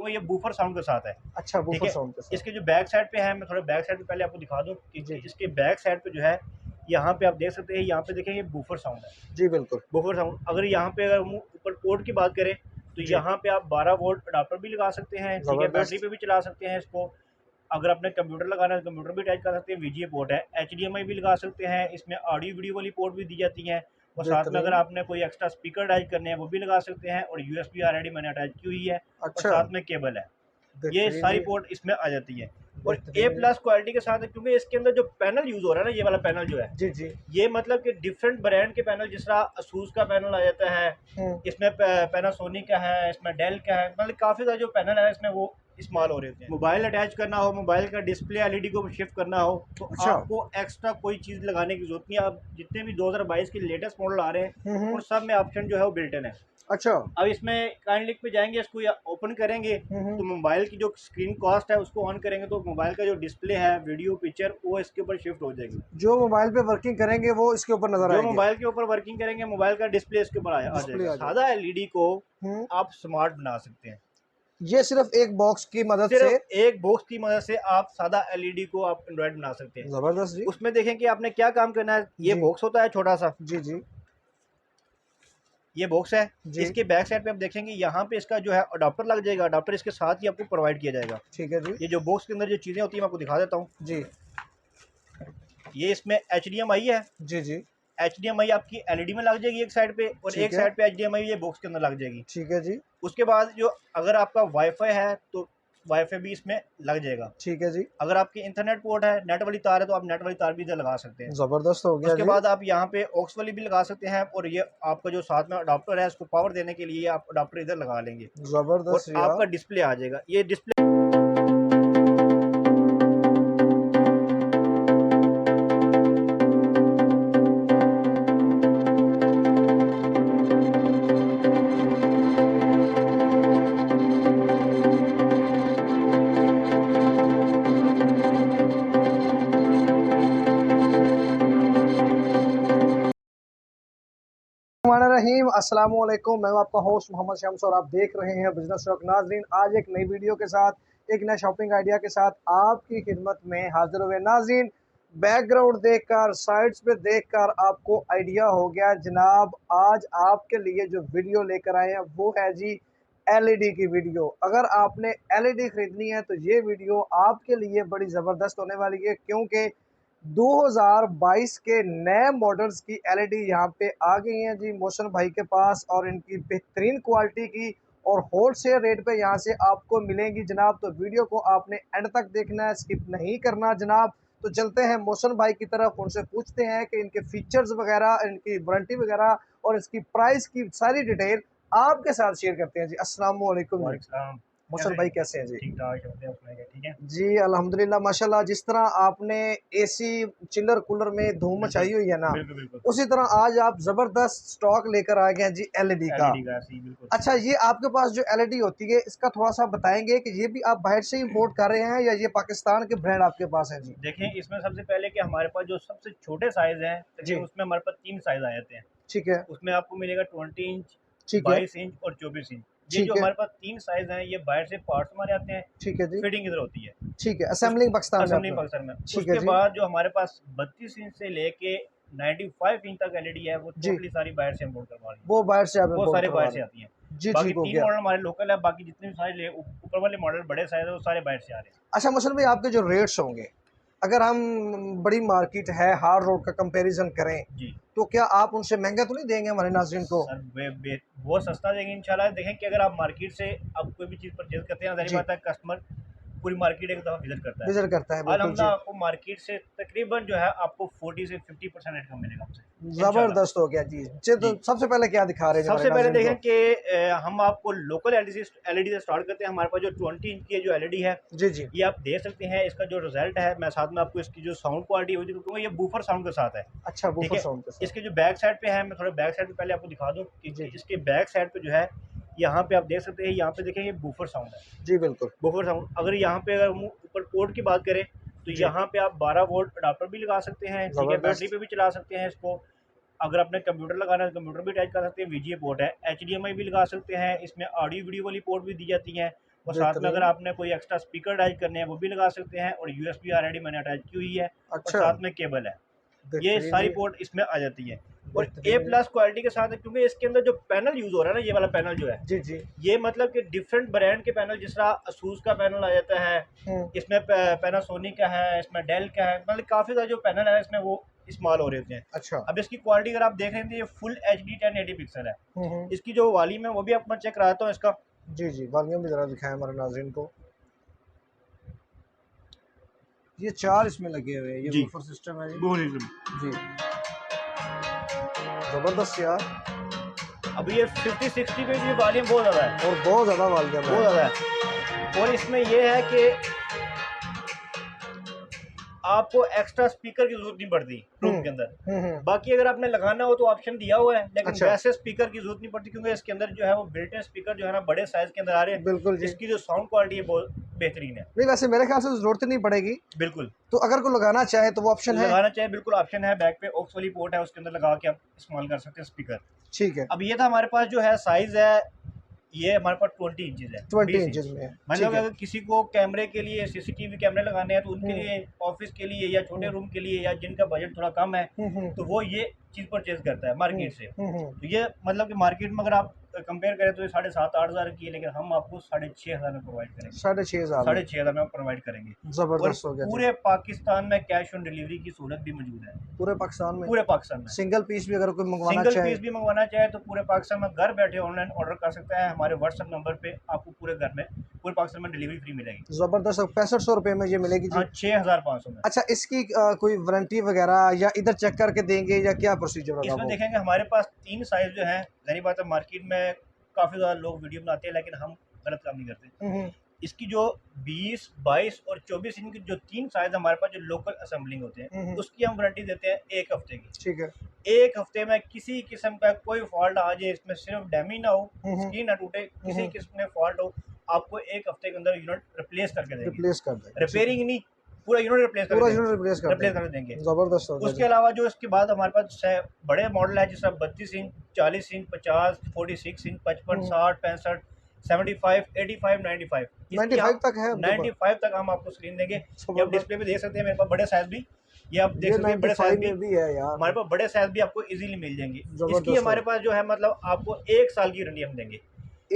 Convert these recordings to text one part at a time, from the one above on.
वो ये woofer sound के साथ है। अच्छा, ठीक बूफर है, साउंड के साथ। इसके जो बैक साइड पे है, मैं थोड़ा बैक साइड पे पहले आपको दिखा दूं कि जी, जी। इसके बैक साइड पे जो है, यहाँ पे आप देख सकते हैं, यहाँ पे देखें ये बूफर साउंड है। जी, बिल्कुल। बूफर साउंड, अगर यहाँ पे अगर हम ऊपर पोर्ट की बात करें तो जी, यहाँ पे आप 12 वोल्ट अडाप्टर भी लगा सकते हैं। ठीक है, बैटरी ज़बरदस्त। पे भी चला सकते हैं इसको। अगर आपने कंप्यूटर लगाना है तो कंप्यूटर भी अटैच कर सकते हैं, वीजीए पोर्ट है। एचडीएमआई भी लगा सकते हैं, इसमें ऑडियो वीडियो वाली पोर्ट भी दी जाती हैं। और साथ में अगर बेहतरीन। आपने कोई एक्स्ट्रा स्पीकर अटैच करने हैं वो भी लगा सकते हैं, और यूएसबी ऑलरेडी मैंने अटैच की हुई है, और अच्छा, साथ में केबल है। ये बेहतरीन सारी जी, पोर्ट इसमें आ जाती है, और ए बेहतरीन जी। प्लस क्वालिटी के साथ है, क्योंकि इसके अंदर जो पैनल यूज़ हो रहा है ना, ये वाला पैनल जो है, जी, जी। ये मतलब कि डिफरेंट ब्रांड के पैनल, जिस तरह असूस का पैनल आ जाता है, हुँ, इसमें पैनासोनिक का है, इसमें डेल का है, मतलब काफ़ी सारे जो पैनल है इसमें वो इस्तेमाल हो रहे होते हैं। मोबाइल अटैच करना हो, मोबाइल का डिस्प्ले एलईडी को शिफ्ट करना हो, तो अच्छा। आपको एक्स्ट्रा कोई चीज़ लगाने की जरूरत नहीं है। आप जितने भी 2022 के लेटेस्ट मॉडल आ रहे हुँ, हैं उन हुँ। सब में ऑप्शन जो है वो बिल्ट इन है। अच्छा। अब इसमें काइंड लिंक पे जाएंगे, इसको या ओपन करेंगे हुँ, तो हुँ। मोबाइल की जो स्क्रीन कास्ट है उसको ऑन करेंगे तो मोबाइल का जो डिस्प्ले है, वीडियो पिक्चर, वो इसके ऊपर शिफ्ट हो जाएगी। जो मोबाइल पे वर्किंग करेंगे वो इसके ऊपर नज़र जो आएँगे, मोबाइल के ऊपर वर्किंग करेंगे, मोबाइल का डिस्प्ले इसके ऊपर आ डिस्प्ले जाएगा। आ सादा जाएगा। एलईडी को हुँ, आप स्मार्ट बना सकते हैं। ये सिर्फ़ एक बॉक्स की मदद से। सिर्फ एक बॉक्स की मदद से आप सादा एलईडी को आप एंड्रॉइड बना सकते हैं। ज़बरदस्त जी। उसमें देखें कि आपने क्या काम करना है। ये जी, बॉक्स होता है छोटा सा, जी, जी, ये बॉक्स है। जी। इसके बैक साइड पे आप देखेंगे, यहाँ पे इसका जो है अडाप्टर लग जाएगा। अडाप्टर इसके साथ ही आपको प्रोवाइड किया जाएगा। ठीक है जी। ये जो बॉक्स के अंदर जो चीज़ें होती हैं मैं आपको दिखा देता हूँ। जी, ये इसमें एचडीएमआई है। जी, जी। एचडीएमआई आपकी एलईडी में लग जाएगी एक साइड पे, और ठीक एक है, साइड पे एचडीएमआई ये बॉक्स के अंदर लग जाएगी। ठीक है जी, उसके बाद जो, अगर आपका वाईफाई है तो वाईफाई भी इसमें लग जाएगा। ठीक है जी। अगर आपकी इंटरनेट पोर्ट है, नेट वाली तार है, तो आप नेट वाली तार भी इधर लगा सकते हैं। ज़बरदस्त हो गया उसके जी। बाद आप यहाँ पे ऑक्स वाली भी लगा सकते हैं, और ये आपका जो साथ में अडाप्टर है उसको पावर देने के लिए आप अडाप्टर इधर लगा लेंगे, और ज़बरदस्त यार। आपका डिस्प्ले आ जाएगा। ये डिस्प्ले रहीम अस्सलाम वालेकुम, मैं हूं आपका होस्ट मोहम्मद शम्स और आप देख रहे हैं बिजनेस टॉक। नाजरीन, आज एक नई वीडियो के साथ, एक नया शॉपिंग आइडिया के साथ आपकी खिदमत में हाजिर हुए। नाजरीन, बैकग्राउंड देखकर, साइड्स पे देखकर आपको आइडिया हो गया जनाब, आज आपके लिए जो वीडियो लेकर आए हैं वो है जी एलईडी की वीडियो। अगर आपने एलईडी खरीदनी है तो ये वीडियो आपके लिए बड़ी ज़बरदस्त होने वाली है, क्योंकि 2022 के नए मॉडल्स की एलईडी यहाँ पे आ गई हैं जी मोशन भाई के पास, और इनकी बेहतरीन क्वालिटी की और होलसेल रेट पे यहाँ से आपको मिलेंगी जनाब। तो वीडियो को आपने एंड तक देखना है, स्किप नहीं करना जनाब। तो चलते हैं मोशन भाई की तरफ, उनसे पूछते हैं कि इनके फीचर्स वगैरह, इनकी वारंटी वगैरह और इसकी प्राइस की सारी डिटेल आपके साथ शेयर करते हैं जी। अस्सलाम वालेकुम जी। वालेकुम, मोशन भाई कैसे हैं जी? ठीक ठाक होते हैं उसमें, ठीक है। जी अल्हम्दुलिल्लाह माशाल्लाह। जिस तरह आपने एसी चिलर कूलर में धूम बिल्कुल मचाई हुई है ना, बिल्कुल बिल्कुल। उसी तरह आज आप ज़बरदस्त स्टॉक लेकर आ गए हैं जी एलईडी का। एलईडी का ऐसे ही बिल्कुल। अच्छा, ये आपके पास जो एलईडी होती है इसका थोड़ा-सा बताएँगे कि ये भी आप बाहर से इंपोर्ट कर रहे हैं या ये पाकिस्तान के ब्रांड आपके पास हैं जी? देखें, इसमें सबसे पहले कि हमारे पास जो सबसे छोटे साइज़ हैं, तकरीबन जी, उसमें हमारे पास 3 साइज़ आ जाते हैं। ठीक है, उसमें आपको मिलेगा 20 इंच, ठीक है, 22 इंच और 24 इंच। ये जो ठीक है, हमारे पास 3 साइज़ हैं, ये बाहर से पार्ट्स हमारे आते हैं, ठीक है जी, फिटिंग इधर होती है। ठीक है। उस असेंबलिंग पाकिस्तान में असेंबली आपने। पाकिस्तान में। ठीक है उसके जी, बाद जो हमारे पास 32 इंच से लेके 95 इंच तक एलईडी है, वो जी, टोटली सारी बाहर से इम्पोर्ट करवा रही है। वो बाहर से आप वो इंपोर्ट सारे करवा बाहर रहे से हैं। आती हैं। जी, बाकी ठीक हो 3 गया। मॉडल हमारे लोकल है, बाकी जितने भी सारे ऊपर वाले मॉडल बड़े साइज़ है वो सारे बाहर से आ रहे हैं। अच्छा मसलन भाई, आपके जो रेट्स होंगे, अगर हम बड़ी मार्केट है हार्ड रोड का कंपैरिजन करें, जी। तो क्या आप उनसे महंगा तो नहीं देंगे हमारे नाज़रीन को? सर बहुत सस्ता देंगे इंशाल्लाह। देखें कि अगर आप मार्केट से अब कोई भी चीज़ परचेज़ करते हैं, ज़ाहिर जी, बात है कस्टमर पूरी मार्केट एक दफ़ा विज़िट करता है। विज़िट करता है, बिल्कुल जी। अल्हम्दुलिल्लाह आपको मार्केट से तकरीबन जो है आपको 40 से 50% रेट कम मिलेगा हमसे इंशाल्लाह। ज़बरदस्त हो गया जी। जी, तो जी। सबसे पहले क्या दिखा रहे हैं जी हमारे सबसे पहले नाज़रीन देखें को? कि हम आपको लोकल एलईडी से स्टार्ट करते हैं। हमारे पास जो 20 इंच की जो एलईडी है, जी, जी। ये आप देख सकते हैं। इसका जो रिजल्ट है, मैं साथ में आपको इसकी जो साउंड क्वालिटी होगी, क्योंकि ये बूफर साउंड के साथ है। अच्छा, ठीक बूफर है, साउंड के साथ। इसके जो बैक साइड पे है, मैं थोड़ा बैक साइड पे पहले आपको दिखा दूं जी, कि जी। इसके बैक साइड पे जो है, यहाँ पे आप देख सकते हैं, यहाँ पे देखें ये बूफर साउंड है। जी, बिल्कुल। बफर साउंड, अगर यहाँ पे अगर हम ऊपर पोर्ट की बात करें तो जी, यहाँ पे आप 12 वोल्ट अडाप्टर भी लगा सकते हैं। ठीक है, बैटरी ज़बरदस्त। पे भी चला सकते हैं इसको। अगर आपने कंप्यूटर लगाना है तो कंप्यूटर भी अटैच कर सकते हैं, वीजीए पोर्ट है। एचडीएमआई भी लगा सकते हैं, इसमें ऑडियो वीडियो वाली पोर्ट भी दी जाती हैं। और साथ में बेहतरीन। अगर आपने कोई एक्स्ट्रा स्पीकर अटैच करने हैं वो भी लगा सकते हैं, और यूएसबी ऑलरेडी मैंने अटैच की हुई है और अच्छा, साथ में केबल है। ये बेहतरीन सारी जी, पोर्ट इसमें आ जाती है और ए बेहतरीन जी। प्लस क्वालिटी के साथ है, क्योंकि इसके अंदर जो पैनल यूज़ हो रहा है ना, ये वाला पैनल जो है, जी, जी। ये मतलब कि डिफरेंट ब्रांड के पैनल, जिस तरह असूस का पैनल आ जाता है, हुँ, इसमें पैनासोनिक का है, इसमें डेल का है, मतलब काफ़ी सारे जो पैनल है इसमें वो इस्तेमाल हो रहे होते हैं। अच्छा। अब इसकी क्वालिटी अगर आप देख रहे हैं तो ये फुल HD 1080 पिक्सल है। हुँ, हुँ। इसकी जो वॉल्यूम है वो भी आपको मैं चेक कराता हूँ इसका। जी, जी, वॉल्यूम भी ज़रा दिखाएँ हमारे नाज़रीन को। ये 4 इसमें लगे हुए हैं, ये जी, वूफर सिस्टम है जी। वो नहीं। जी, ज़बरदस्त यार, अभी ये 50-60 पे भी वॉल्यूम बहुत ज़्यादा है, और बहुत ज़्यादा वॉल्यूम बहुत है। ज़्यादा है। और इसमें ये है कि आपको एक्स्ट्रा स्पीकर की जरूरत नहीं पड़ती रूम हुँ, के अंदर। हुँ, हुँ। बाकी अगर आपने लगाना हो तो ऑप्शन दिया हुआ है, लेकिन अच्छा। वैसे स्पीकर की जरूरत नहीं पड़ती, क्योंकि इसके अंदर जो है वो बिल्ट इन स्पीकर जो है ना बड़े साइज के अंदर आ रहे हैं। बिल्कुल जी। इसकी जो साउंड क्वालिटी है बहुत बेहतरीन है। नहीं, वैसे मेरे ख्याल से ज़रूरत ही नहीं पड़ेगी, बिल्कुल, तो अगर कोई लगाना चाहे तो वो ऑप्शन है? लगाना चाहिए, बिल्कुल ऑप्शन है। बैक पे ऑक्स वाली पोर्ट है, उसके अंदर लगा के आप इस्तेमाल कर सकते हैं स्पीकर। ठीक है, अब ये था हमारे पास जो है साइज है, ये हमारे पास 20 इंचेस है, 20 20 इंचेस इंच। में है, ठीक मतलब है। अगर किसी को कैमरे के लिए सीसीटीवी कैमरे लगाने हैं तो उनके हुँ, लिए, ऑफिस के लिए या छोटे हुँ, रूम के लिए, या जिनका बजट थोड़ा कम है, हुँ, हुँ, तो वो ये चीज़ परचेज करता है हुँ, मार्केट से। हुँ, हुँ। तो ये मतलब कि मार्केट में अगर आप कंपेयर करें तो ये 7,500-8 हज़ार की है, लेकिन हम आपको 6,500 में प्रोवाइड करेंगे। 6,500 में, 6,500 में प्रोवाइड करेंगे। और ज़बरदस्त हो गया जी। पूरे पाकिस्तान में कैश ऑन डिलीवरी की सहूलत भी मौजूद है, पूरे पाकिस्तान में? पूरे पाकिस्तान में। सिंगल पीस भी अगर कोई मँगवाना सिंगल चाहे? पीस भी मंगवाना चाहे तो पूरे पाकिस्तान में घर बैठे ऑनलाइन ऑर्डर कर सकता है। हमारे व्हाट्सएप नंबर पे आपको पूरे घर में, पूरे पाकिस्तान में डिलीवरी फ्री मिलेगी। ज़बरदस्त, 6500 रुपये में ये मिलेगी हाँ, जी। 6,500 में। अच्छा, इसकी कोई वारंटी वगैरह या इधर चेक करके देंगे या क्या प्रोसीजर होगा इसमें वो? देखेंगे हमारे पास 3 साइज़ जो हैं, ज़ाहिर बात है मार्केट में काफ़ी ज़्यादा लोग वीडियो बनाते हैं, लेकिन हम गलत काम नहीं करते। हुँ, हुँ, इसकी जो 20, 22 और 24 इंच की जो 3 साइज़ हमारे पास जो लोकल असेंबलिंग होते हुँ, हैं, हुँ। उसकी हम वारंटी देते हैं 1 हफ्ते की। ठीक है। 1 हफ्ते में किसी किस्म का कोई फॉल्ट आ जाए, इसमें सिर्फ डैमेज ना हो, हुँ, हुँ, स्क्रीन ना टूटे, हुँ, किसी हुँ। किस्म में फॉल्ट हो, आपको 1 हफ्ते के अंदर यूनिट रिप्लेस करके देंगे। रिप्लेस कर देंगे। रिपेयरिंग नहीं, पूरा यूनिट रिप्लेस पूरा करके यूनिट देंगे, रिप्लेस कर रिप्लेस देंगे। करके देंगे। ज़बरदस्त हो गया उसके जी। अलावा जो इसके बाद हमारे पास बड़े मॉडल है, जिस तरह 32 इंच, 40 इंच, 50, 46 इंच, 55, हुँ, 60, 65, 75, 85, 95, इसकी 95 तक है उनके पास? 95 तक हम आपको स्क्रीन देंगे। ये आप ज़बरदस्त। डिस्प्ले पे देख सकते हैं, मेरे पास बड़े साइज भी, ये आप देख ये सकते हैं बड़े साइज 95 भी, में भी है यार। हमारे पास बड़े साइज भी आपको इजीली मिल जाएंगे। इसकी ज़बरदस्त हमारे है। पास जो है मतलब आपको 1 साल की गारंटी हम देंगे।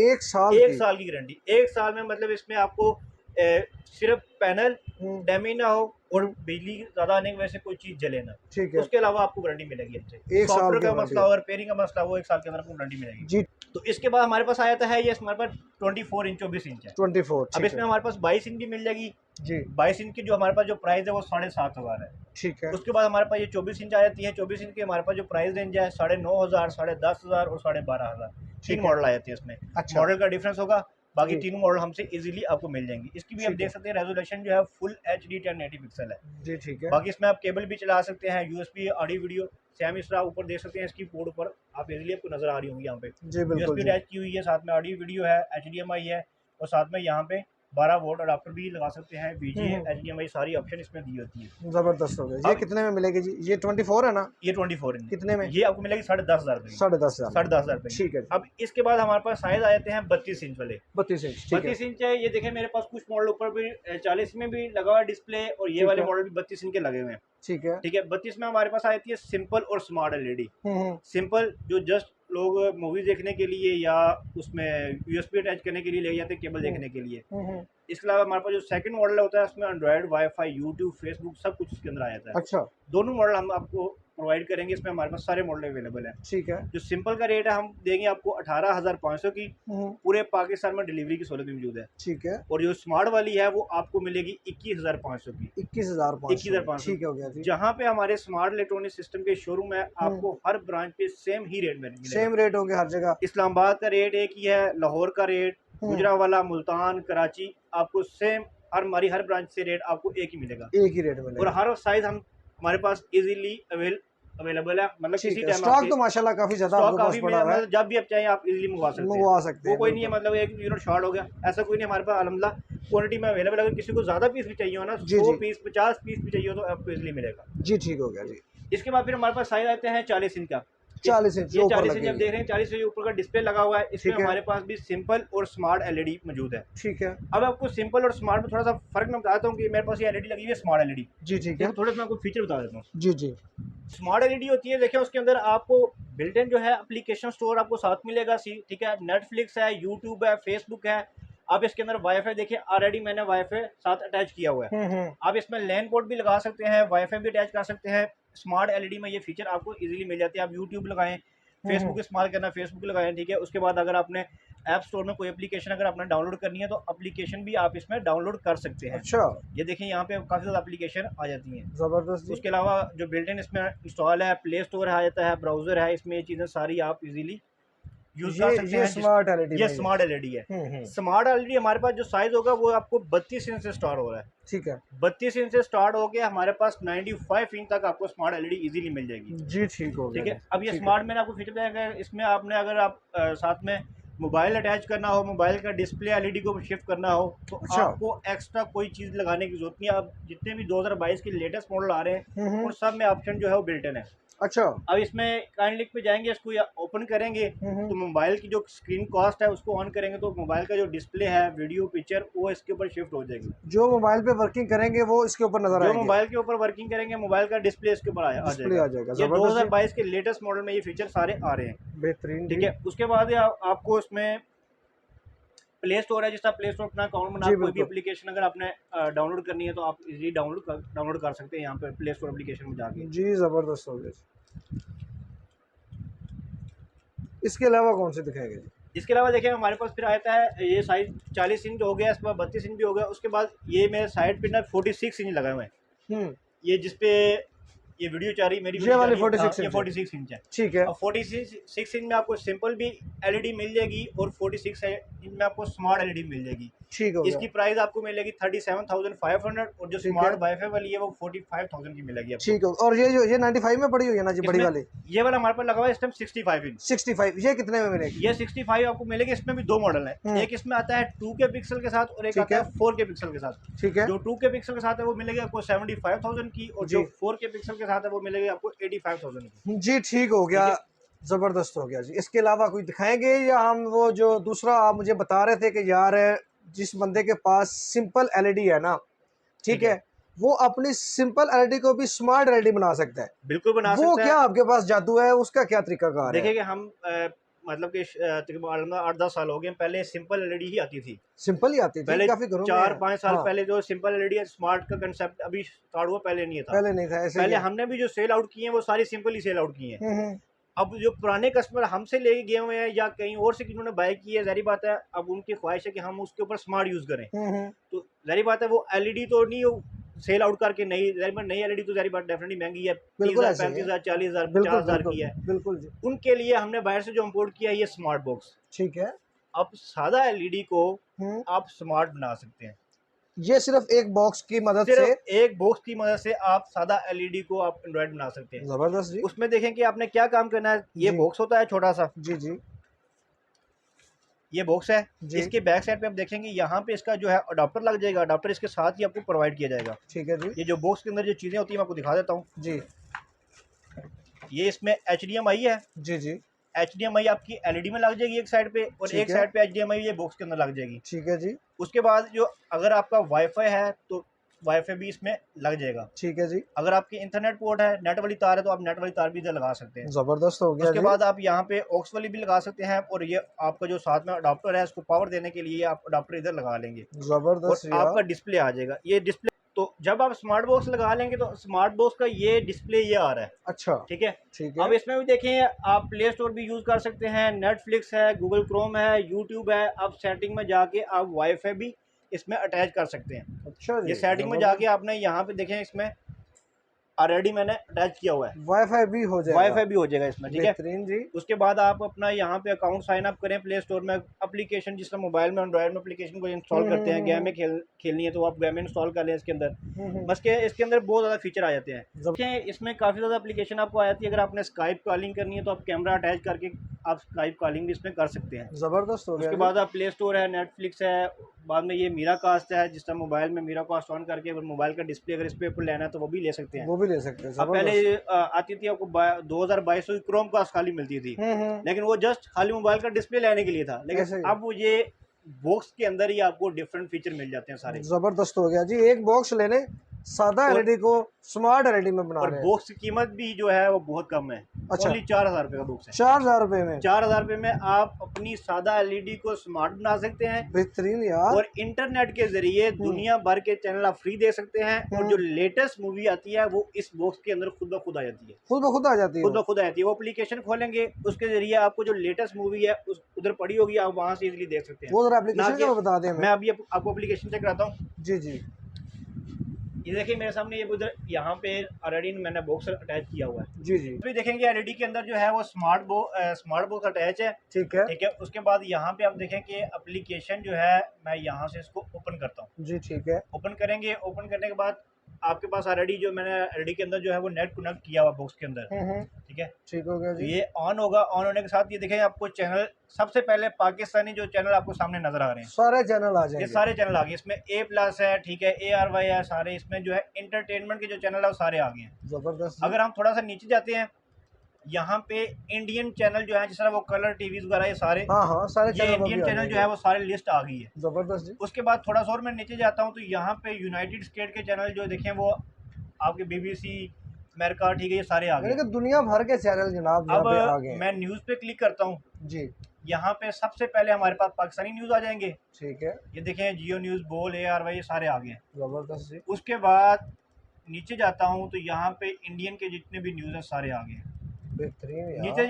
1 साल 1 की? साल की गारंटी, 1 साल में मतलब इसमें आपको सिर्फ पैनल हुँ, डैमेज ना हो और हुँ, बिजली ज़्यादा आने की वजह से कोई चीज़ जले ना, ठीक है। उसके अलावा आपको गारंटी मिलेगी हमसे। 1 साल सॉफ्टवेयर की का वारंटी मसला है। हो, रिपेयरिंग का मसला हो, 1 साल के अंदर आपको गारंटी मिलेगी। जी, तो इसके बाद हमारे पास आया था, ये हमारे पास 24 इंच, 24 इंच है। 24 अब ठीक इसमें है। हमारे पास 22 इंच भी मिल जाएगी। जी, 22 इंच की जो हमारे पास जो प्राइस है वो 7,500 है। ठीक है। उसके बाद हमारे पास ये 24 इंच आ जाती है। 24 इंच की हमारे पास जो प्राइस रेंज है 9,500, 10,500 और 12,500, 3 ठीक है। मॉडल आ जाते हैं इसमें। अच्छा। मॉडल का डिफरेंस होगा, बाकी जी, तीनों मॉडल हमसे इजीली आपको मिल जाएंगे। इसकी भी आप ठीक देख है। सकते हैं रेजोल्यूशन जो है फुल HD 1080 पिक्सल है। जी, ठीक है। बाकी इसमें आप केबल भी चला सकते हैं, यूएसबी ऑडियो वीडियो सेम इस तरह ऊपर देख सकते हैं। इसकी पोर्ट ऊपर आप इजीली आपको नजर आ रही होंगी, यहाँ पे जी, बिल्कुल यूएसबी जी। अटैच की हुई है, साथ में ऑडियो वीडियो है, HDMI है, और साथ में यहाँ पे 12 वोल्ट अडाप्टर भी लगा सकते हैं, हुँ, VGA, हुँ। HDMI सारी ऑप्शन इसमें दी होती है। ज़बरदस्त हो गया। ये अब कितने में मिलेगी जी? ये 24 है ना? ये 24 इंच कितने में? ये आपको मिलेगी 10,500 रुपये की, 10,500 में। 10,500 रुपये की। ठीक है जी। अब इसके बाद हमारे पास साइज आ जाते हैं 32 इंच वाले। 32 इंच, ठीक है। 32 इंच है, ये देखें मेरे पास कुछ मॉडल ऊपर भी 40 में भी लगा हुआ है डिस्प्ले, और ये ठीक वाले है। मॉडल भी 32 इंच के लगे हुए हैं। ठीक है। ठीक है, 32 में हमारे पास आती है सिंपल और स्मार्ट LED। हुँ, हुँ। सिंपल जो जस्ट लोग मूवीज देखने के लिए या उसमें यूएसबी अटैच करने के लिए ले जाते हैं, केबल हुँ। देखने के लिए। हुँ, हुँ। इसके अलावा हमारे पास जो सेकंड मॉडल होता है उसमें एंड्रॉयड, वाईफाई, यूट्यूब, फेसबुक सब कुछ इसके अंदर आ जाता है। अच्छा, दोनों मॉडल हम आपको प्रोवाइड करेंगे, इसमें हमारे पास सारे मॉडल अवेलेबल हैं। ठीक है। जो सिंपल का रेट है हम देंगे आपको 18,500 की, हुँ, हुँ। पूरे पाकिस्तान में डिलीवरी की सहूलत भी मौजूद है। ठीक है। और जो स्मार्ट वाली है वो आपको मिलेगी 21,500 की। 21,500 21,500 ठीक हो गया जी। जहाँ पे हमारे स्मार्ट इलेक्ट्रॉनिक सिस्टम के शोरूम है, आपको हर ब्रांच पे सेम ही रेट में मिलेगा। सेम रेट होंगे हर जगह? इस्लामाबाद का रेट एक ही है, लाहौर का रेट, हुँ। गुजरावाला, मुल्तान, कराची, आपको सेम हमारी हर ब्रांच से रेट आपको एक ही मिलेगा। एक ही रेट और मिलेगा। हर साइज हमारे पास इजीली अवेलेबल है, मतलब ठीक किसी है। टाइम स्टॉक तो माशाल्लाह काफ़ी ज़्यादा स्टॉक आपके पास काफी पड़ा हुआ है। मतलब जब भी आप चाहें आप इजीली मंगवा सकते हैं। मंगवा सकते वो हैं, कोई नहीं है बिल्कुल। मतलब एक यूनिट शॉर्ट हो गया, ऐसा कोई नहीं। हमारे पास अल्हम्दुलिल्लाह क्वांटिटी में अवेलेबल है। अगर किसी को ज़्यादा पीस भी चाहिए हो ना, जी, 100 जी। पीस, 50 पीस भी चाहिए हो, तो आपको इजीली मिलेगा। जी, ठीक हो गया जी। इसके बाद फिर हमारे पास साइज आते हैं 40 इंच का। 40 इंच ये 40 इंच आप देख रहे हैं, 40 इंच ऊपर का डिस्प्ले लगा हुआ है। इसमें हमारे पास भी सिंपल और स्मार्ट एलईडी मौजूद है। ठीक है। अब आपको सिंपल और स्मार्ट में थोड़ा सा फर्क मैं बताता हूँ कि मेरे पास ये एलईडी लगी हुई है स्मार्ट एलईडी। जी ठीक है। थोड़ा सा मैं आपको फीचर बता देता हूँ। जी जी। स्मार्ट एलईडी होती है, देखिए उसके अंदर आपको बिल्ट इन जो है एप्लीकेशन स्टोर आपको साथ मिलेगा। ठीक है, नेटफ्लिक्स है, यूट्यूब है, फेसबुक है। आप इसके अंदर वाईफाई देखिए ऑलरेडी मैंने वाईफाई साथ अटैच किया हुआ है। आप इसमें लैन पोर्ट भी लगा सकते हैं, वाईफाई भी अटैच कर सकते हैं। स्मार्ट एलईडी में ये फीचर आपको इजीली मिल जाते हैं। आप यूट्यूब लगाएं, फेसबुक इस्तेमाल करना फेसबुक लगाएं। ठीक है, उसके बाद अगर आपने ऐप स्टोर में कोई एप्लीकेशन अगर आपने डाउनलोड करनी है तो एप्लीकेशन भी आप इसमें डाउनलोड कर सकते हैं। अच्छा, ये देखिए यहाँ पे काफ़ी ज़्यादा एप्लीकेशन आ जाती हैं। जबरदस्त। उसके अलावा जो बिल्ट इन इसमें इंस्टॉल है, प्ले स्टोर आ जाता है, ब्राउजर है, इसमें ये चीज़ें सारी आप इजीली यूज कर सकते हैं। स्मार्ट एलईडी, ये स्मार्ट एलईडी है। स्मार्ट एलईडी हमारे पास जो साइज होगा वो आपको 32 इंच से स्टार्ट हो रहा है। ठीक है, 32 इंच से स्टार्ट हो गया, हमारे पास 95 इंच तक आपको स्मार्ट एलईडी इजीली मिल जाएगी। जी ठीक हो गया। ठीक है, अब ये स्मार्ट मैंने आपको फीचर बताया, इसमें आपने अगर आप साथ में मोबाइल अटैच करना हो, मोबाइल का डिस्प्ले एलईडी को शिफ्ट करना हो तो अच्छा, आपको एक्स्ट्रा कोई चीज़ लगाने की जरूरत नहीं है। आप जितने भी 2022 के लेटेस्ट मॉडल आ रहे हैं उन सब में ऑप्शन जो है वो बिल्ट इन है। अच्छा, अब इसमें काइंड लिंक पे जाएंगे, इसको ओपन करेंगे तो मोबाइल की जो स्क्रीन कास्ट है उसको ऑन करेंगे तो मोबाइल का जो डिस्प्ले है, वीडियो, पिक्चर, वो इसके ऊपर शिफ्ट हो जाएगी। जो मोबाइल पे वर्किंग करेंगे वो इसके ऊपर नजर आएगा। जो मोबाइल के ऊपर वर्किंग करेंगे मोबाइल का डिस्प्ले इसके ऊपर आ जाएगा। ये 2022 के लेटेस्ट मॉडल में ये फीचर सारे आ रहे हैं। बेहतरीन। ठीक है, उसके बाद आपको इसमें प्ले स्टोर है, जिसका प्ले स्टोर अपना अकाउंट बना कोई भी एप्लीकेशन अगर आपने डाउनलोड करनी है तो आप इजीली डाउनलोड कर सकते हैं यहाँ पे प्ले स्टोर एप्लीकेशन में जाके। जी जबरदस्त हो गया। इसके अलावा कौन से दिखाएंगे जी? इसके अलावा देखिए हमारे पास फिर आता है ये साइज 40 इंच हो गया, इसके बाद 32 इंच भी हो गया। उसके बाद ये मेरे साइड पे ना 46 इंच लगाए हुए हैं। ये जिसपे ये वीडियो चाह रही मेरी ये वाली 46 इंच है। ठीक है, और 46 इंच में आपको सिंपल भी एलईडी मिल जाएगी और 46 इंच में आपको स्मार्ट एलईडी मिल जाएगी। ठीक है, इसकी प्राइस आपको मिलेगी 37,500 और जो स्मार्ट वाईफाई वाली है वो 45,000 की मिलेगी। ठीक है, और ये 95 में पड़ी हुई है ना जी, बड़ी वाली? ये वाला हमारे पास लगा हुआ है इस टाइम 65 इंच। 65 ये कितने में मिलेगी? ये 65 आपको मिलेगी। इसमें भी दो मॉडल है, एक इसमें आता है 2K पिक्सल के साथ और एक आता है 4K पिक्सल के साथ। ठीक है, जो 2K पिक्सल के साथ है वो मिलेगी आपको 75,000 की और जो 4K पिक्सल के साथ है वो मिलेगी आपको 85,000 की। जी ठीक हो गया, जबरदस्त हो गया जी। इसके अलावा कोई दिखाएंगे या हम वो जो दूसरा आप मुझे बता रहे थे कि यार जिस बंदे के पास सिंपल एलईडी है ना, ठीक है, वो अपनी सिंपल एलईडी को भी स्मार्ट एलईडी बना सकता है? बिल्कुल बना सकता है। वो क्या आपके पास जादू है, उसका क्या तरीका कार है? देखिए कि हम मतलब कि 8-10 साल हो गए, पहले सिंपल एलईडी ही आती थी। सिंपल ही आती थी पहले, काफी 4-5 साल पहले जो सिंपल एलईडी है, स्मार्ट का कंसेप्ट अभी स्टार्ट हुआ, पहले नहीं था। पहले नहीं था, ऐसे पहले हमने भी जो सेल आउट किए हैं वो सारी सिंपल ही सेल आउट की हैं। अब जो पुराने कस्टमर हमसे ले गए हुए हैं या कहीं और से किन्होंने बाय की है, जारी बात है अब उनकी ख्वाहिश है कि हम उसके ऊपर स्मार्ट यूज करें। तो जारी बात है वो एलईडी तो नहीं सेल आउट करके नई एलईडी तो जारी बात डेफिनेटली महंगी है, 30,000, 35,000, 40,000, 50,000 की है। बिल्कुल जी। उनके लिए हमने बाहर से जो इम्पोर्ट किया है ये स्मार्ट बॉक्स। ठीक है, अब सादा एलईडी को आप स्मार्ट बना सकते हैं। ये सिर्फ एक बॉक्स की मदद से आप सादा एलईडी को आप एंड्रॉइड बना सकते हैं। जबरदस्त जी। उसमें देखें कि आपने क्या काम करना है। ये बॉक्स होता है छोटा सा, जी जी, ये बॉक्स है। इसके बैक साइड पे आप देखेंगे यहाँ पे इसका जो है अडाप्टर लग जाएगा, अडाप्टर इसके साथ ही आपको प्रोवाइड किया जाएगा। ठीक है जी। ये जो बॉक्स के अंदर जो चीज़ें होती है मैं आपको दिखा देता हूँ जी। ये इसमें HDMI है, जी जी, HDMI आपकी एलईडी में लग जाएगी एक साइड पे और एक साइड पे HDMI ये बॉक्स के अंदर लग जाएगी। ठीक है जी। उसके बाद जो अगर आपका वाईफाई है तो वाईफाई भी इसमें लग जाएगा। ठीक है जी। अगर आपकी इंटरनेट पोर्ट है, नेट वाली तार है तो आप नेट वाली तार भी इधर लगा सकते हैं। जबरदस्त हो गया। उसके बाद आप यहाँ पे ऑक्स वाली भी लगा सकते हैं और ये आपका जो साथ में अडाप्टर है उसको पावर देने के लिए आप अडाप्टर इधर लगा लेंगे। जबरदस्त। आपका डिस्प्ले आ जाएगा। ये डिस्प्ले तो जब आप स्मार्ट बॉक्स लगा लेंगे तो स्मार्ट बॉक्स का ये डिस्प्ले ये आ रहा है। अच्छा, ठीक है, ठीक है। अब इसमें भी देखें आप प्ले स्टोर भी यूज कर सकते हैं, नेटफ्लिक्स है, गूगल क्रोम है, यूट्यूब है। आप सेटिंग में जाके आप वाईफाई भी इसमें अटैच कर सकते हैं। अच्छा, ये सेटिंग में जाके आपने यहाँ पे देखें इसमें ऑलरेडी मैंने अटैच किया हुआ है, वाईफाई भी हो जाएगा इसमें। ठीक है जी। उसके बाद आप अपना यहाँ पे अकाउंट साइन अप करें प्ले स्टोर में, एप्लीकेशन जिसमें मोबाइल में एंड्रॉइड में एप्लीकेशन को इंस्टॉल करते हैं, गेम में खेलनी है तो आप गेम में इंस्टॉल कर लें इसके अंदर। बस के इसके अंदर बहुत ज़्यादा फीचर आ जाते हैं। इसमें काफ़ी ज़्यादा एप्लीकेशन आपको आ जाती है। अगर आपने स्काइप कॉलिंग करनी है तो आप कैमरा अटैच करके आप स्काइप कॉलिंग भी इसमें कर सकते हैं। जबरदस्त हो गया। उसके बाद आप प्ले स्टोर है, नेटफ्लिक्स है, बाद में ये मीरा कास्ट है, जिस तरह मोबाइल में मीरा कास्ट ऑन करके अगर मोबाइल का डिस्प्ले अगर इस पे ऊपर लेना है तो वो भी ले सकते हैं, वो भी ले सकते हैं। अब पहले आती थी आपको 2022 क्रोम कास्ट खाली मिलती थी, लेकिन वो जस्ट खाली मोबाइल का डिस्प्ले लेने के लिए था, लेकिन अब वो ये बॉक्स के अंदर ही आपको डिफरेंट फीचर मिल जाते हैं सारे। जबरदस्त हो गया जी। एक बॉक्स लेने सादा एलईडी को स्मार्ट एलईडी में बना रहे हैं। बॉक्स की कीमत भी जो है वो बहुत कम है। अच्छा, ओनली 4000 रुपए का बॉक्स है। 4000 रुपए में, 4000 रुपए में आप अपनी सादा एलईडी को स्मार्ट बना सकते हैं। बेहतरीन यार। और इंटरनेट के जरिए दुनिया भर के चैनल आप फ्री देख सकते हैं, और जो लेटेस्ट मूवी आती है वो इस बॉक्स के अंदर खुद ब खुद आ जाती है। खुद ब खुद आ जाती है। खुद ब खुद आ जाती है। वो एप्लीकेशन खोलेंगे, उसके जरिए आपको जो लेटेस्ट मूवी है उधर पड़ी होगी, आप वहां से इजीली देख सकते हैं। वो जरा एप्लीकेशन का बता दें। मैं अभी आपको एप्लीकेशन चेक कराता हूँ। जी जी, ये देखिए मेरे सामने, ये उधर यहाँ पे ऑलरेडी मैंने बॉक्स अटैच किया हुआ है। जी जी, अभी देखेंगे एलईडी के अंदर जो है वो स्मार्ट बॉक्स अटैच है। ठीक है, ठीक है। उसके बाद यहाँ पे आप देखें कि एप्लीकेशन जो है, मैं यहाँ से इसको ओपन करता हूँ। जी ठीक है। ओपन करेंगे, ओपन करने के बाद आपके पास ऑलरेडी जो मैंने एलईडी के अंदर जो है वो नेट कनेक्ट किया हुआ बॉक्स के अंदर। ठीक है, ठीक हो गया जी। ये ऑन होगा। ऑन होने के साथ ये देखें आपको चैनल, सबसे पहले पाकिस्तानी जो चैनल आपको सामने नजर आ रहे हैं, सारे चैनल आ जाएंगे। ये सारे चैनल आ गए। इसमें A+ है, ठीक है, ARY है, सारे इसमें जो है इंटरटेनमेंट के जो चैनल है वो सारे आ गए हैं। जबरदस्त। अगर हम थोड़ा सा नीचे जाते हैं, यहाँ पे इंडियन चैनल जो है, जिस तरह वो कलर टीवीज वगैरह, ये सारे, हाँ सारे ये इंडियन चैनल जो है वो सारे लिस्ट आ गई है। जबरदस्त जी। उसके बाद थोड़ा सा और मैं नीचे जाता हूँ तो यहाँ पे यूनाइटेड स्टेट के चैनल जो देखें वो आपके BBC, अमेरिका, ठीक है, ये सारे आ गए। दुनिया भर के चैनल जनाब अब आ गए। मैं न्यूज़ पे क्लिक करता हूँ जी, यहाँ पे सबसे पहले हमारे पास पाकिस्तानी न्यूज़ आ जाएंगे। ठीक है, ये देखें जियो न्यूज़, बोल, ARY, ये सारे आ गए। जबरदस्त जी। उसके बाद नीचे जाता हूँ तो यहाँ पे इंडियन के जितने भी न्यूज़ है सारे आ गए। बेहतरीन यार। नीचे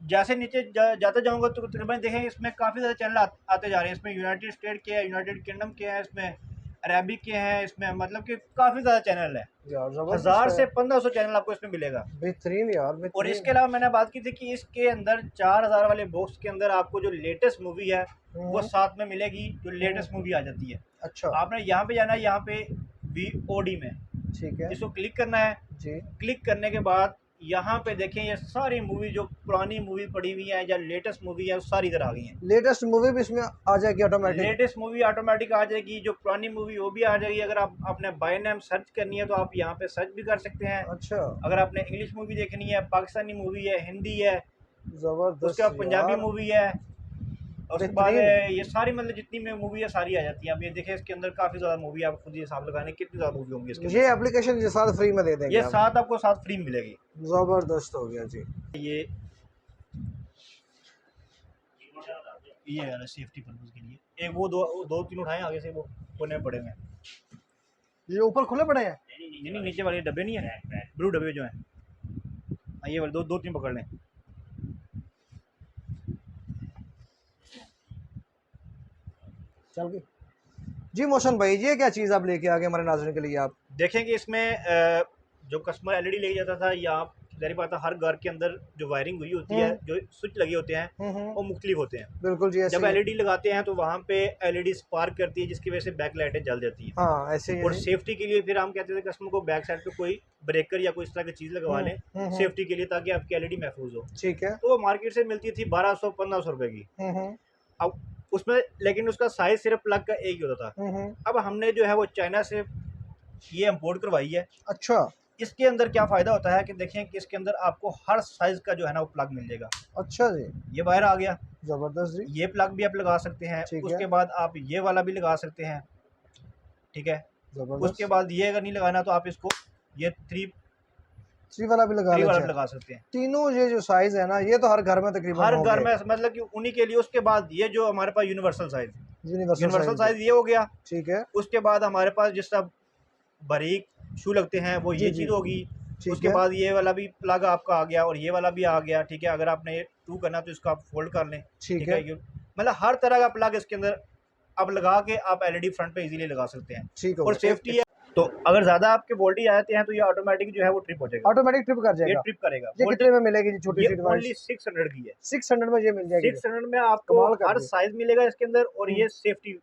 जैसे नीचे जाते जाऊँगा तो तकरीबन देखें इसमें काफ़ी ज़्यादा चैनल आते जा रहे हैं। इसमें यूनाइटेड स्टेट के हैं, यूनाइटेड किंगडम के हैं, इसमें अरेबिक के हैं, इसमें मतलब कि काफ़ी ज़्यादा चैनल है। 1000 से 1500 चैनल आपको इसमें मिलेगा। बेहतरीन यार, बेहतरीन। और इसके अलावा मैंने बात की थी कि इसके अंदर 4000 वाले बॉक्स के अंदर आपको जो लेटेस्ट मूवी है वो साथ में मिलेगी, जो लेटेस्ट मूवी आ जाती है। अच्छा, आपने यहाँ पे जाना है, यहाँ पे VOD में, ठीक है, इसको क्लिक करना है। जी, क्लिक करने के बाद यहाँ पे देखें ये सारी मूवी जो पुरानी मूवी पड़ी हुई है या लेटेस्ट मूवी है वो सारी इधर आ गई हैं। लेटेस्ट मूवी भी इसमें आ जाएगी ऑटोमेटिक। लेटेस्ट मूवी ऑटोमेटिक आ जाएगी, जो पुरानी मूवी वो भी आ जाएगी। अगर आप अपने बाय नेम सर्च करनी है तो आप यहाँ पे सर्च भी कर सकते हैं। अच्छा, अगर आपने इंग्लिश मूवी देखनी है, पाकिस्तानी मूवी है, हिंदी है, जबरदस्त। उसके बाद पंजाबी मूवी है, और उसके बाद ये सारी मतलब जितनी में मूवी है सारी आ जाती है। अब ये देखें इसके अंदर काफ़ी ज़्यादा मूवी, आप खुद ही हिसाब लगाने कितनी ज़्यादा मूवी होंगी इसके। ये एप्लीकेशन के साथ फ्री में दे देंगे, ये साथ आपको साथ फ्री मिलेगी। जबरदस्त हो गया जी। ये है सेफ्टी पर्पज के लिए। एक वो दो तीन उठाए आगे से, वो कोने में पड़े हुए हैं। ये ऊपर खुले पड़े हैं? नहीं, नीचे वाले डब्बे नहीं है, ब्लू डब्बे जो हैं, ये वाले दो तीन पकड़ लें। चल गई जी। मोशन भाई, ये क्या चीज़ आप लेके आ गए हमारे नाज़रीन के लिए? आप देखेंगे इसमें जो कस्टमर एलईडी ले जाता था, या जाहिर बात है हर घर के अंदर जो वायरिंग हुई होती है, जो स्विच लगे होते हैं वो मुख्तलिफ होते हैं। बिल्कुल जी। जब एलईडी लगाते हैं तो वहाँ पे एलईडी स्पार्क करती है, जिसकी वजह से बैक लाइटें जल जाती हैं। हाँ, ऐसे ही। और सेफ्टी के लिए फिर हम कहते थे कस्टमर को बैक साइड पे कोई ब्रेकर या कोई इस तरह की चीज़ लगवा लें सेफ्टी के लिए, ताकि आपकी एलईडी महफूज हो। ठीक है। तो वो मार्केट से मिलती थी 1200-1500 रुपए की। अब उसमें लेकिन उसका साइज सिर्फ प्लग का एक ही होता था। अब हमने जो है वो चाइना से ये इम्पोर्ट करवाई है। अच्छा, इसके अंदर क्या फ़ायदा होता है कि देखें कि इसके अंदर आपको हर साइज़ का जो है ना वो प्लग मिल जाएगा। अच्छा जी, ये बाहर आ गया, ज़बरदस्त जी। ये प्लग भी आप लगा सकते हैं। उसके बाद आप ये वाला भी लगा सकते हैं, ठीक है। उसके बाद ये अगर नहीं लगाना तो आप इसको ये थ्री वाला भी लगा सकते हैं। तीनों ये जो साइज है ना, ये तो हर घर में तकरीबन हर घर में, मतलब कि उन्हीं के लिए। उसके बाद ये जो हमारे पास यूनिवर्सल साइज ये हो गया, ठीक है। उसके बाद हमारे पास जिस तरह बारीक शू लगते हैं वो ये चीज़ होगी। उसके बाद ये वाला भी प्लग आपका आ गया और ये वाला भी आ गया, ठीक है। अगर आपने टू करना तो इसको आप फोल्ड कर लें, ठीक है। मतलब हर तरह का प्लग इसके अंदर अब लगा के आप एलईडी फ्रंट पे इजीली लगा सकते हैं, ठीक है। और सेफ्टी है, तो अगर ज्यादा आपके वोल्टेज आते हैं तो ये ऑटोमेटिक जो है वो ट्रिप हो जाएगा, ऑटोमेटिक ट्रिप कर जाएगा, ये ट्रिप करेगा। ये कितने में मिलेगी छोटी सी डिवाइस? ओनली 600 की है। 600 में ये मिल जाएगी। 600 में आपको हर साइज मिलेगा इसके अंदर, और ये सेफ्टी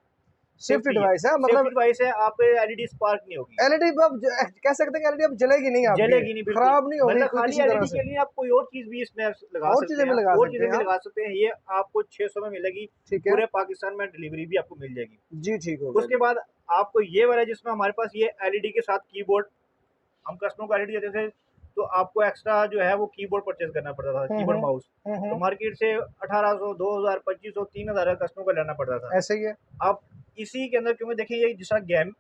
सेफ्टी डिवाइस है, मतलब डिवाइस है, आप एलईडी स्पार्क नहीं होगी। एलईडी अब कह सकते हैं एलईडी अब जलेगी नहीं, आपकी जलेगी नहीं, खराब नहीं होगी मतलब कोई खाली किसी तरह एलईडी से। के लिए आप कोई और चीज भी इसमें लगा और सकते चीजें हैं, भी लगा और सकते चीजें हैं भी आप। लगा सकते हैं। ये आपको 600 में मिलेगी, ठीक है पूरे पाकिस्तान में डिलीवरी भी आपको मिल जाएगी जी, ठीक हो गया। उसके बाद आपको ये वाला जिसमें हमारे पास ये एलईडी के साथ कीबोर्ड, हम कस्टमर को एलईडी देते थे तो आपको एक्स्ट्रा जो है वो कीबोर्ड परचेज करना पड़ता था, कीबोर्ड माउस। तो मार्केट से 1800, 2000, 2500, 3000 कस्टमर को लेना पड़ता था। ऐसे ही है आप इसी के अंदर, क्योंकि देखिए ये जिस तरह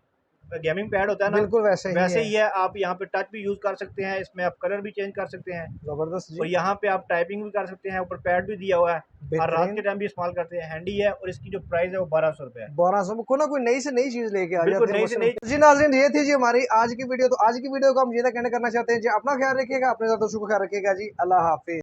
गेमिंग पैड होता है ना, बिल्कुल वैसे ही है। आप यहाँ पे टच भी यूज कर सकते हैं, इसमें आप कलर भी चेंज कर सकते हैं, जबरदस्त जी। और यहाँ पे आप टाइपिंग भी कर सकते हैं, ऊपर पैड भी दिया हुआ है, और रात के टाइम भी इस्तेमाल करते हैं, हैंडी है। और इसकी जो प्राइस है वो 1200 रुपए है। 1200 में कोई ना कोई नई से नई चीज लेके आ बिल्कुल जाते नई से नई। हैं। जी नाज़रीन, ये थी जी हमारी आज की वीडियो। तो आज की वीडियो को हम ये कहना चाहते हैं जी, अपना ख्याल रखिएगा, अपने दोस्तों का ख्याल रखिएगा जी। अल्लाह हाफिज।